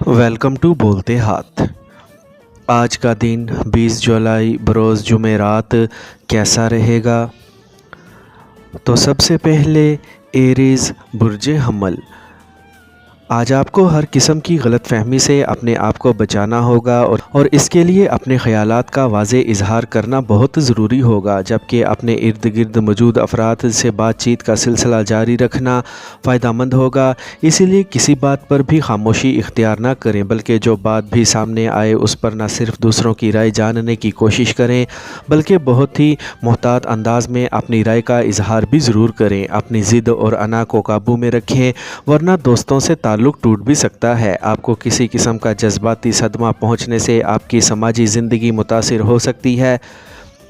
Welcome to बोलते हाथ। आज का दिन 20 जुलाई बरोज़ जुमेरात कैसा रहेगा? तो सबसे पहले एरीज़ बुर्ज हमल। आज आपको हर किस्म की गलत फहमी से अपने आप को बचाना होगा और इसके लिए अपने ख़यालात का वाज़े इजहार करना बहुत ज़रूरी होगा, जबकि अपने इर्द गिर्द मौजूद अफराद से बातचीत का सिलसिला जारी रखना फ़ायदेमंद होगा। इसीलिए किसी बात पर भी खामोशी इख्तियार ना करें, बल्कि जो बात भी सामने आए उस पर न सिर्फ दूसरों की राय जानने की कोशिश करें, बल्कि बहुत ही मोहतात अंदाज में अपनी राय का इजहार भी ज़रूर करें। अपनी ज़िद और अना को काबू में रखें, वरना दोस्तों से ताल्लुक़ टूट भी सकता है। आपको किसी किस्म का जज्बाती सदमा पहुंचने से आपकी समाजी ज़िंदगी मुतासिर हो सकती है।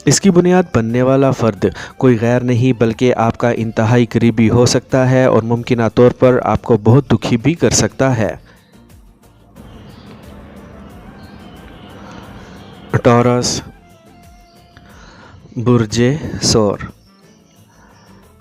इसकी बुनियाद बनने वाला फ़र्द कोई गैर नहीं बल्कि आपका इंतहाई करीबी हो सकता है और मुमकिन तौर पर आपको बहुत दुखी भी कर सकता है। टॉरस बुर्जे सौर।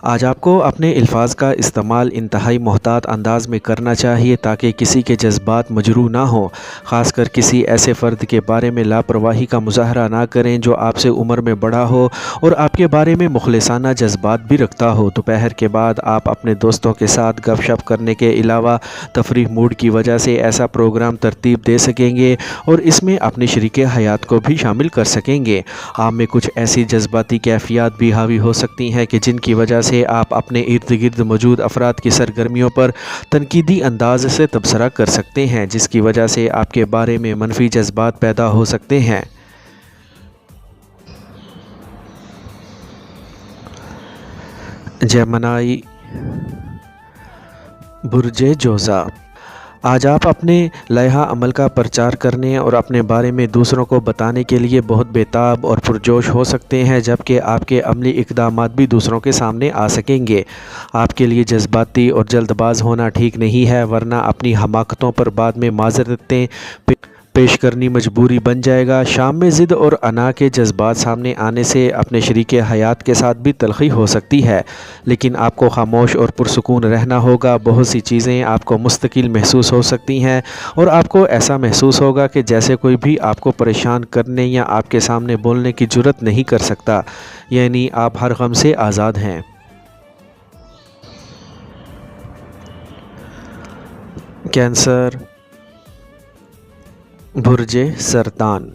आज आपको अपने अल्फाज का इस्तेमाल इंतहाई मोहतात अंदाज में करना चाहिए ताकि किसी के जज्बात मजरू ना हो। ख़ासकर किसी ऐसे फ़र्द के बारे में लापरवाही का मुज़ाहरा ना करें जो आपसे उम्र में बड़ा हो और आपके बारे में मुखलिसाना जज्बात भी रखता हो। दोपहर के बाद आप अपने दोस्तों के साथ गपशप करने के अलावा तफरीह मूड की वजह से ऐसा प्रोग्राम तरतीब दे सकेंगे और इसमें अपनी शरीक हयात को भी शामिल कर सकेंगे। आप में कुछ ऐसी जज्बाती कैफियत भी हावी हो सकती हैं कि जिनकी वजह से आप अपने इर्द गिर्द मौजूद अफराद की सरगर्मियों पर तनकीदी अंदाज से तबसरा कर सकते हैं, जिसकी वजह से आपके बारे में मनफी जज्बात पैदा हो सकते हैं। जेमिनी बुर्जे जोज़ा। आज आप अपने लयहा अमल का प्रचार करने और अपने बारे में दूसरों को बताने के लिए बहुत बेताब और पुरजोश हो सकते हैं, जबकि आपके अमली इक़दामात भी दूसरों के सामने आ सकेंगे। आपके लिए जज्बाती और जल्दबाज होना ठीक नहीं है, वरना अपनी हमाकतों पर बाद में माज़रतें पेश करनी मजबूरी बन जाएगा। शाम में ज़िद और अना के जज्बात सामने आने से अपने शरीक हयात के साथ भी तलख़ी हो सकती है, लेकिन आपको खामोश और पुरसुकून रहना होगा। बहुत सी चीज़ें आपको मुस्तकिल महसूस हो सकती हैं और आपको ऐसा महसूस होगा कि जैसे कोई भी आपको परेशान करने या आपके सामने बोलने की जुर्रत नहीं कर सकता, यानी आप हर गम से आज़ाद हैं। कैंसर बुर्जे सरतान।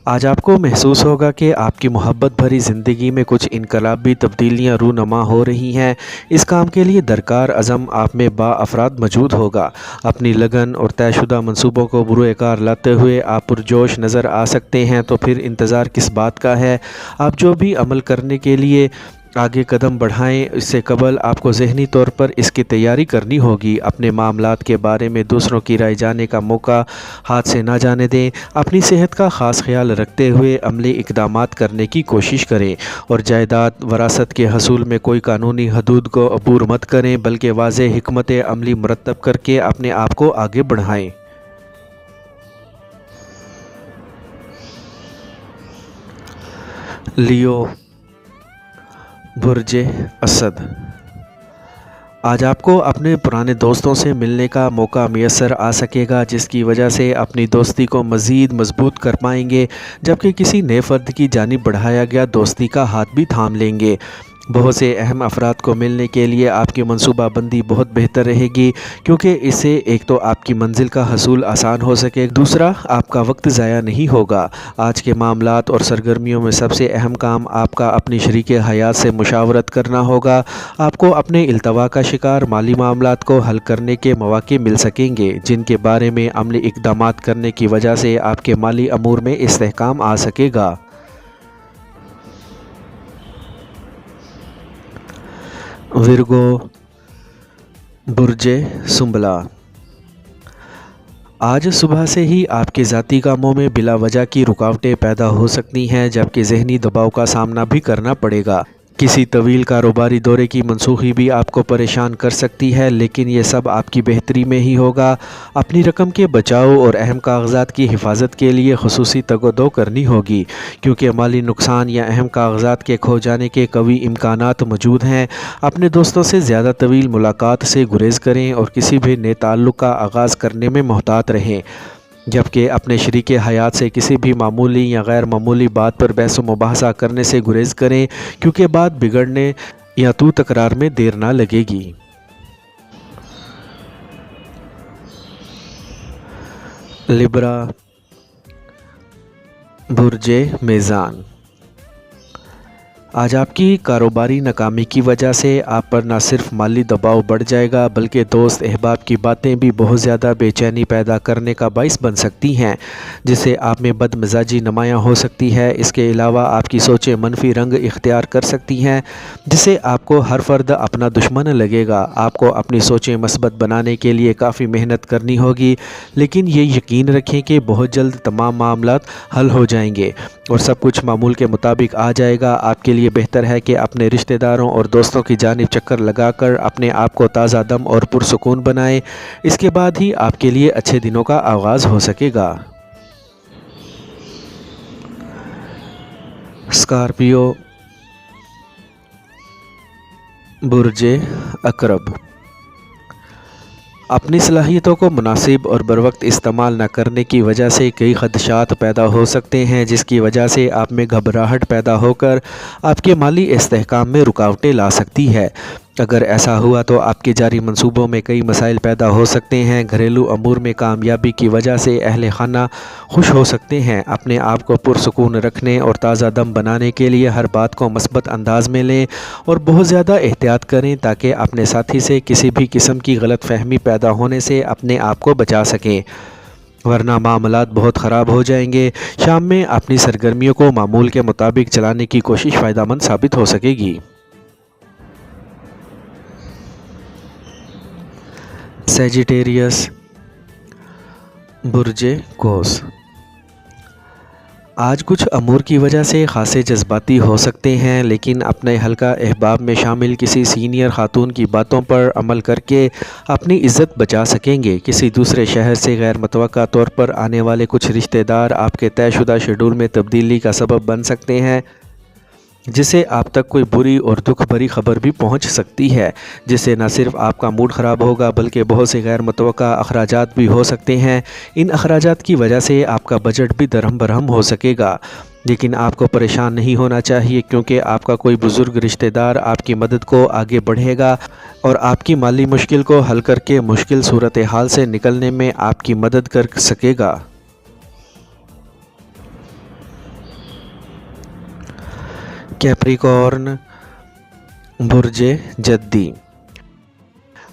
आज आपको महसूस होगा कि आपकी मोहब्बत भरी ज़िंदगी में कुछ इनकलाबी तब्दीलियाँ रूनमा हो रही हैं। इस काम के लिए दरकार अज़म आप में बाअफ़राद मौजूद होगा। अपनी लगन और तयशुदा मंसूबों को बुरोकार लाते हुए आप पुरजोश नज़र आ सकते हैं, तो फिर इंतज़ार किस बात का है। आप जो भी अमल करने के लिए आगे कदम बढ़ाएं, इससे कबल आपको ज़हनी तौर पर इसकी तैयारी करनी होगी। अपने मामलात के बारे में दूसरों की राय जानने का मौका हाथ से ना जाने दें। अपनी सेहत का ख़ास ख्याल रखते हुए अमली इक़दामात करने की कोशिश करें और जायदाद वरासत के हसूल में कोई कानूनी हदूद को अबूर मत करें, बल्कि वाज़े हिकमत अमली मुरतब करके अपने आप को आगे बढ़ाएँ। लियो बुर्जे असद। आज आपको अपने पुराने दोस्तों से मिलने का मौका मैसर आ सकेगा, जिसकी वजह से अपनी दोस्ती को मज़ीद मजबूत कर पाएंगे, जबकि किसी नए फ़र्द की जानिब बढ़ाया गया दोस्ती का हाथ भी थाम लेंगे। बहुत से अहम अफराद को मिलने के लिए आपकी मनसूबाबंदी बहुत बेहतर रहेगी, क्योंकि इससे एक तो आपकी मंजिल का हसूल आसान हो सके, दूसरा आपका वक्त ज़ाया नहीं होगा। आज के मामलात और सरगर्मियों में सबसे अहम काम आपका अपनी शरीक हयात से मुशावरत करना होगा। आपको अपने इल्तवा का शिकार माली मामलात को हल करने के मौके मिल सकेंगे, जिनके बारे में अमली इक़दामात करने की वजह से आपके माली अमूर में इस्तेहकाम आ सकेगा। विर्गो बुर्जे सुंबला। आज सुबह से ही आपके ज़ाती कामों में बिला वजह की रुकावटें पैदा हो सकती हैं, जबकि ज़हनी दबाव का सामना भी करना पड़ेगा। किसी तवील कारोबारी दौरे की मनसूखी भी आपको परेशान कर सकती है, लेकिन ये सब आपकी बेहतरी में ही होगा। अपनी रकम के बचाव और अहम कागजात की हिफाजत के लिए खुसूसी तगदो करनी होगी, क्योंकि माली नुकसान या अहम कागजात के खो जाने के कवी इम्कानात मौजूद हैं। अपने दोस्तों से ज़्यादा तवील मुलाकात से गुरेज करें और किसी भी नए ताल्लुक़ का आगाज़ करने में मोहतात रहें, जबकि अपने शरीक हयात से किसी भी मामूली या गैर मामूली बात पर बहस व मुबाहसा करने से गुरेज करें, क्योंकि बात बिगड़ने या तू तकरार में देर ना लगेगी। लिब्रा, बुर्जे मीज़ान। आज आपकी कारोबारी नाकामी की वजह से आप पर न सिर्फ माली दबाव बढ़ जाएगा, बल्कि दोस्त अहबाब की बातें भी बहुत ज़्यादा बेचैनी पैदा करने का बाइस बन सकती हैं, जिससे आप में बदमिजाजी नुमायाँ हो सकती है। इसके अलावा आपकी सोचें मनफी रंग इख्तियार कर सकती हैं, जिससे आपको हर फर्द अपना दुश्मन लगेगा। आपको अपनी सोचें मस्बत बनाने के लिए काफ़ी मेहनत करनी होगी, लेकिन ये यकीन रखें कि बहुत जल्द तमाम मामलात हल हो जाएंगे और सब कुछ मामूल के मुताबिक आ जाएगा। आपके लिए बेहतर है कि अपने रिश्तेदारों और दोस्तों की जानिब चक्कर लगाकर अपने आप को ताज़ा दम और पुरसुकून बनाएं। इसके बाद ही आपके लिए अच्छे दिनों का आगाज़ हो सकेगा। स्कॉर्पियो, बुर्जे अकरब। अपनी सलाहियतों को मुनासिब और बरवक्त इस्तेमाल न करने की वजह से कई खदशात पैदा हो सकते हैं, जिसकी वजह से आप में घबराहट पैदा होकर आपके माली इस्तेहकाम में रुकावटें ला सकती है। अगर ऐसा हुआ तो आपके जारी मंसूबों में कई मसाइल पैदा हो सकते हैं। घरेलू अमूर में कामयाबी की वजह से अहले खाना खुश हो सकते हैं। अपने आप को पुरसुकून रखने और ताज़ा दम बनाने के लिए हर बात को मस्बत अंदाज में लें और बहुत ज़्यादा एहतियात करें, ताकि अपने साथी से किसी भी किस्म की गलत फहमी पैदा होने से अपने आप को बचा सकें, वरना मामलात बहुत ख़राब हो जाएंगे। शाम में अपनी सरगर्मियों को मामूल के मुताबिक चलाने की कोशिश फ़ायदेमंद साबित हो सकेगी। सेजिटेरियस, बुर्जे कोस। आज कुछ अमूर की वजह से खासे जज्बाती हो सकते हैं, लेकिन अपने हल्का अहबाब में शामिल किसी सीनियर खातून की बातों पर अमल करके अपनी इज़्ज़त बचा सकेंगे। किसी दूसरे शहर से गैर मुतवक्का तौर पर आने वाले कुछ रिश्तेदार आपके तयशुदा शेड्यूल में तब्दीली का सबब बन सकते हैं, जिससे आप तक कोई बुरी और दुख भरी खबर भी पहुंच सकती है, जिससे न सिर्फ आपका मूड ख़राब होगा बल्कि बहुत से गैर मुतवक्का अखराजात भी हो सकते हैं। इन अखराजात की वजह से आपका बजट भी दरहम बरहम हो सकेगा, लेकिन आपको परेशान नहीं होना चाहिए, क्योंकि आपका कोई बुज़ुर्ग रिश्तेदार आपकी मदद को आगे बढ़ेगा और आपकी माली मुश्किल को हल करके मुश्किल सूरत हाल से निकलने में आपकी मदद कर सकेगा। कैप्रिकॉर्न, बुर्जे जद्दी।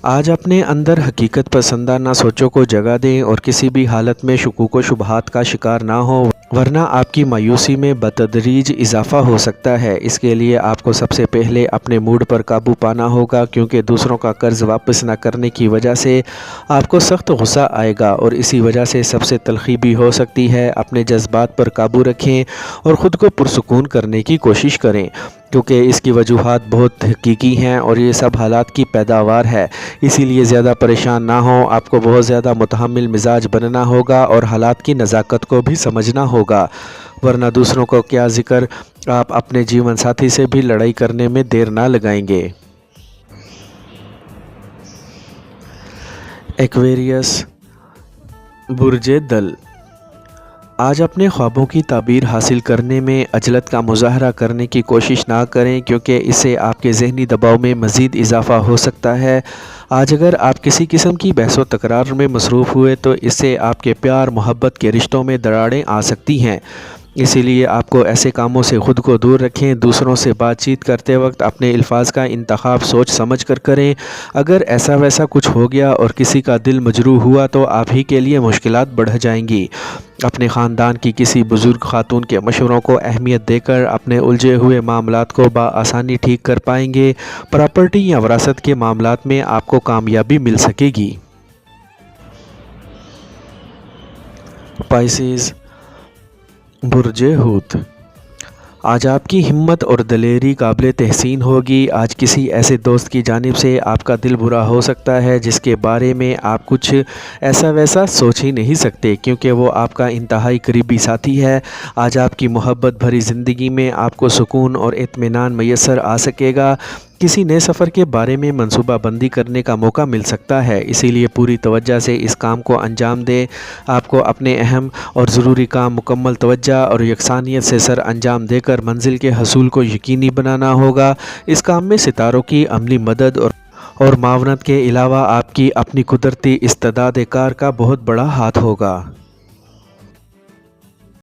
आज अपने अंदर हकीकत पसंदाना सोचों को जगह दें और किसी भी हालत में शुकूक व शुबहात का शिकार ना हो, वरना आपकी मायूसी में बतदरीज इजाफ़ा हो सकता है। इसके लिए आपको सबसे पहले अपने मूड पर काबू पाना होगा, क्योंकि दूसरों का कर्ज़ वापस न करने की वजह से आपको सख्त गुस्सा आएगा और इसी वजह से सबसे तलखी भी हो सकती है। अपने जज्बात पर काबू रखें और ख़ुद को पुरसुकून करने की कोशिश करें, क्योंकि इसकी वजूहात बहुत हकीकी हैं और ये सब हालात की पैदावार है। इसीलिए ज़्यादा परेशान ना हो। आपको बहुत ज़्यादा मुतहम्मिल मिजाज बनना होगा और हालात की नज़ाकत को भी समझना होगा, वरना दूसरों को क्या ज़िक्र, आप अपने जीवन साथी से भी लड़ाई करने में देर ना लगाएंगे। एक्वेरियस, बुर्जे दल। आज अपने ख्वाबों की ताबीर हासिल करने में अजलत का मुजाहरा करने की कोशिश ना करें, क्योंकि इससे आपके ज़हनी दबाव में मज़ीद इजाफ़ा हो सकता है। आज अगर आप किसी किस्म की बहस व तकरार में मसरूफ़ हुए तो इससे आपके प्यार मोहब्बत के रिश्तों में दरारें आ सकती हैं। इसीलिए आपको ऐसे कामों से ख़ुद को दूर रखें। दूसरों से बातचीत करते वक्त अपने अल्फाज का इंतखाब सोच समझ कर करें। अगर ऐसा वैसा कुछ हो गया और किसी का दिल मजरूह हुआ तो आप ही के लिए मुश्किलात बढ़ जाएंगी। अपने ख़ानदान की किसी बुज़ुर्ग खातून के मशवरों को अहमियत देकर अपने उलझे हुए मामलात को बआसानी ठीक कर पाएंगे। प्रॉपर्टी या वरासत के मामलात में आपको कामयाबी मिल सकेगी। पाइसेस, बुर्जे हूत। آج آپ کی ہمت اور دلیری قابل تحسین ہوگی۔ آج کسی ایسے دوست کی جانب سے آپ کا دل برا ہو سکتا ہے جس کے بارے میں آپ کچھ ایسا ویسا سوچ ہی نہیں سکتے، کیونکہ وہ آپ کا انتہائی قریبی ساتھی ہے۔ آج آپ کی محبت بھری زندگی میں آپ کو سکون اور اطمینان میسر آ سکے گا۔ کسی نئے سفر کے بارے میں منصوبہ بندی کرنے کا موقع مل سکتا ہے، اسی لیے پوری توجہ سے اس کام کو انجام دیں۔ آپ کو اپنے اہم اور ضروری کام مکمل توجہ اور یکسانیت سے سر انجام دے کر منزل کے حصول کو یقینی بنانا ہوگا۔ اس کام میں ستاروں کی عملی مدد اور معاونت کے علاوہ آپ کی اپنی قدرتی استعداد کار کا بہت بڑا ہاتھ ہوگا۔